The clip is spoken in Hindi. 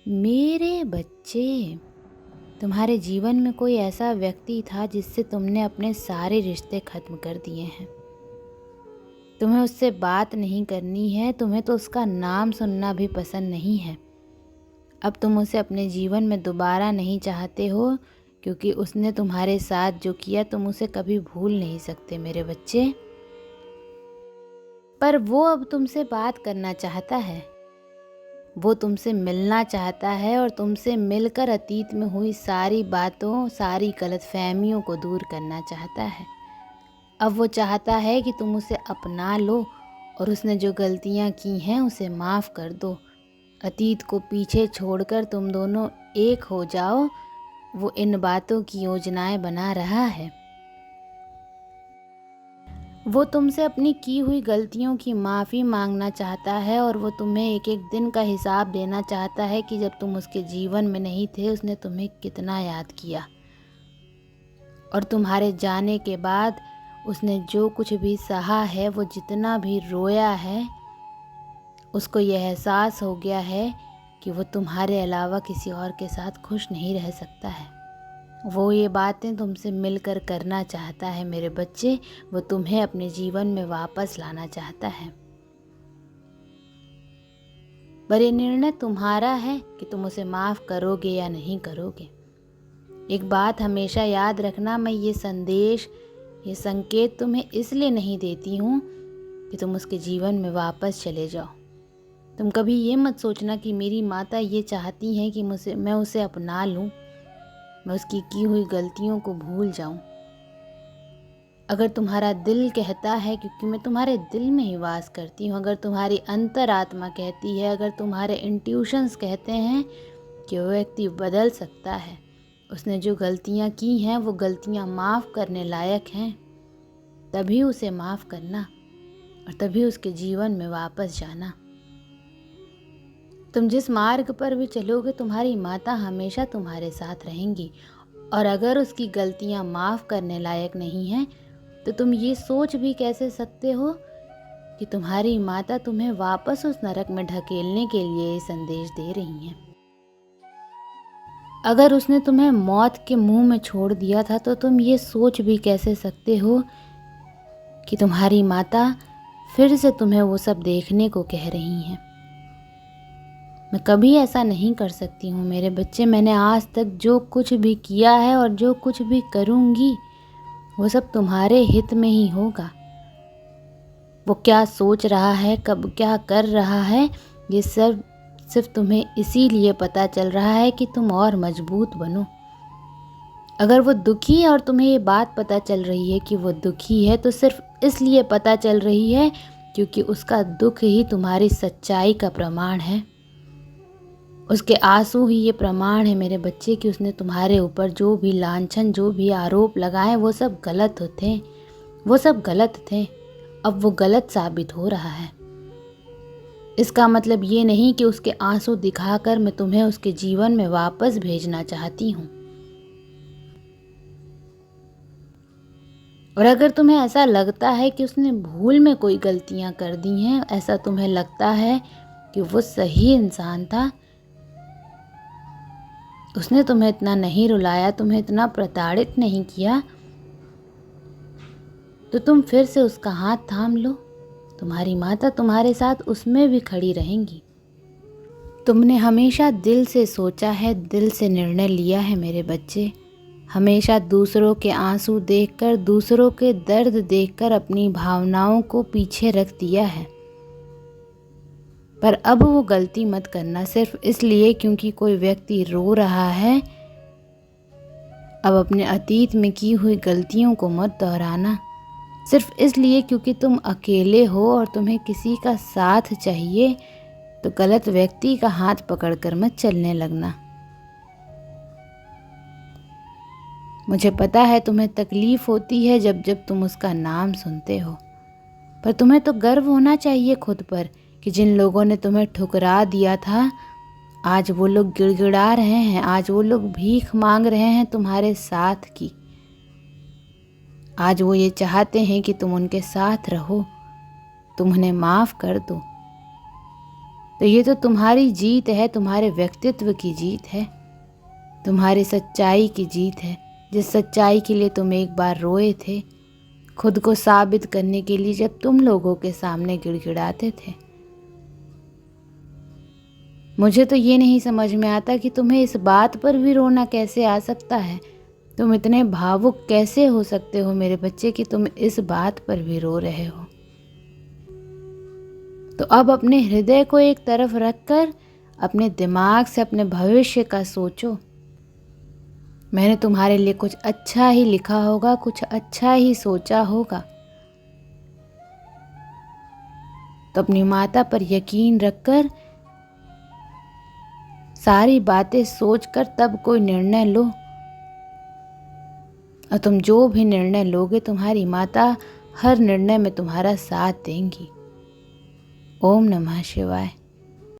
मेरे बच्चे, तुम्हारे जीवन में कोई ऐसा व्यक्ति था जिससे तुमने अपने सारे रिश्ते खत्म कर दिए हैं। तुम्हें उससे बात नहीं करनी है, तुम्हें तो उसका नाम सुनना भी पसंद नहीं है। अब तुम उसे अपने जीवन में दोबारा नहीं चाहते हो, क्योंकि उसने तुम्हारे साथ जो किया तुम उसे कभी भूल नहीं सकते मेरे बच्चे। पर वो अब तुमसे बात करना चाहता है, वो तुमसे मिलना चाहता है और तुमसे मिलकर अतीत में हुई सारी बातों, सारी गलतफहमियों को दूर करना चाहता है। अब वो चाहता है कि तुम उसे अपना लो और उसने जो गलतियां की हैं उसे माफ़ कर दो। अतीत को पीछे छोड़कर तुम दोनों एक हो जाओ। वो इन बातों की योजनाएं बना रहा है। वो तुमसे अपनी की हुई गलतियों की माफ़ी मांगना चाहता है और वो तुम्हें एक एक दिन का हिसाब देना चाहता है कि जब तुम उसके जीवन में नहीं थे उसने तुम्हें कितना याद किया, और तुम्हारे जाने के बाद उसने जो कुछ भी सहा है, वो जितना भी रोया है, उसको यह एहसास हो गया है कि वो तुम्हारे अलावा किसी और के साथ खुश नहीं रह सकता है। वो ये बातें तुमसे मिलकर करना चाहता है मेरे बच्चे। वो तुम्हें अपने जीवन में वापस लाना चाहता है, पर ये निर्णय तुम्हारा है कि तुम उसे माफ़ करोगे या नहीं करोगे। एक बात हमेशा याद रखना, मैं ये संदेश, ये संकेत तुम्हें इसलिए नहीं देती हूँ कि तुम उसके जीवन में वापस चले जाओ। तुम कभी ये मत सोचना कि मेरी माता ये चाहती हैं कि मैं उसे अपना लूँ, मैं उसकी की हुई गलतियों को भूल जाऊं। अगर तुम्हारा दिल कहता है, क्योंकि मैं तुम्हारे दिल में ही वास करती हूँ, अगर तुम्हारी अंतरात्मा कहती है, अगर तुम्हारे इंट्यूशंस कहते हैं कि वो व्यक्ति बदल सकता है, उसने जो गलतियाँ की हैं वो गलतियाँ माफ़ करने लायक हैं, तभी उसे माफ़ करना और तभी उसके जीवन में वापस जाना। तुम जिस मार्ग पर भी चलोगे, तुम्हारी माता हमेशा तुम्हारे साथ रहेंगी, और अगर उसकी गलतियां माफ़ करने लायक नहीं हैं, तो तुम ये सोच भी कैसे सकते हो कि तुम्हारी माता तुम्हें वापस उस नरक में ढकेलने के लिए ये संदेश दे रही हैं। अगर उसने तुम्हें मौत के मुंह में छोड़ दिया था, तो तुम ये सोच भी कैसे सकते हो कि तुम्हारी माता फिर से तुम्हें वो सब देखने को कह रही हैं। मैं कभी ऐसा नहीं कर सकती हूँ मेरे बच्चे। मैंने आज तक जो कुछ भी किया है और जो कुछ भी करूँगी, वो सब तुम्हारे हित में ही होगा। वो क्या सोच रहा है, कब क्या कर रहा है, ये सब सिर्फ तुम्हें इसीलिए पता चल रहा है कि तुम और मजबूत बनो। अगर वो दुखी है और तुम्हें ये बात पता चल रही है कि वो दुखी है, तो सिर्फ इसलिए पता चल रही है क्योंकि उसका दुख ही तुम्हारी सच्चाई का प्रमाण है। उसके आंसू ही ये प्रमाण है मेरे बच्चे कि उसने तुम्हारे ऊपर जो भी लांछन, जो भी आरोप लगाए, वो सब गलत थे, वो सब गलत थे। अब वो गलत साबित हो रहा है। इसका मतलब ये नहीं कि उसके आंसू दिखाकर मैं तुम्हें उसके जीवन में वापस भेजना चाहती हूँ। और अगर तुम्हें ऐसा लगता है कि उसने भूल में कोई गलतियाँ कर दी हैं, ऐसा तुम्हें लगता है कि वो सही इंसान था, उसने तुम्हें इतना नहीं रुलाया, तुम्हें इतना प्रताड़ित नहीं किया, तो तुम फिर से उसका हाथ थाम लो। तुम्हारी माता तुम्हारे साथ उसमें भी खड़ी रहेंगी। तुमने हमेशा दिल से सोचा है, दिल से निर्णय लिया है मेरे बच्चे। हमेशा दूसरों के आंसू देखकर, दूसरों के दर्द देखकर अपनी भावनाओं को पीछे रख दिया है। पर अब वो गलती मत करना सिर्फ इसलिए क्योंकि कोई व्यक्ति रो रहा है। अब अपने अतीत में की हुई गलतियों को मत दोहराना सिर्फ इसलिए क्योंकि तुम अकेले हो और तुम्हें किसी का साथ चाहिए। तो गलत व्यक्ति का हाथ पकड़कर मत चलने लगना। मुझे पता है तुम्हें तकलीफ होती है जब जब तुम उसका नाम सुनते हो, पर तुम्हें तो गर्व होना चाहिए खुद पर कि जिन लोगों ने तुम्हें ठुकरा दिया था, आज वो लोग गिड़गिड़ा रहे हैं, आज वो लोग भीख मांग रहे हैं तुम्हारे साथ की। आज वो ये चाहते हैं कि तुम उनके साथ रहो, तुम उन्हें माफ़ कर दो। तो ये तो तुम्हारी जीत है, तुम्हारे व्यक्तित्व की जीत है, तुम्हारी सच्चाई की जीत है, जिस सच्चाई के लिए तुम एक बार रोए थे, खुद को साबित करने के लिए, जब तुम लोगों के सामने गिड़गिड़ाते थे। मुझे तो ये नहीं समझ में आता कि तुम्हें इस बात पर भी रोना कैसे आ सकता है। तुम इतने भावुक कैसे हो सकते हो मेरे बच्चे कि तुम इस बात पर भी रो रहे हो। तो अब अपने हृदय को एक तरफ रखकर अपने दिमाग से अपने भविष्य का सोचो। मैंने तुम्हारे लिए कुछ अच्छा ही लिखा होगा, कुछ अच्छा ही सोचा होगा। तो अपनी माता पर यकीन रखकर सारी बातें सोचकर तब कोई निर्णय लो। और तुम जो भी निर्णय लोगे, तुम्हारी माता हर निर्णय में तुम्हारा साथ देंगी। ओम नमः शिवाय।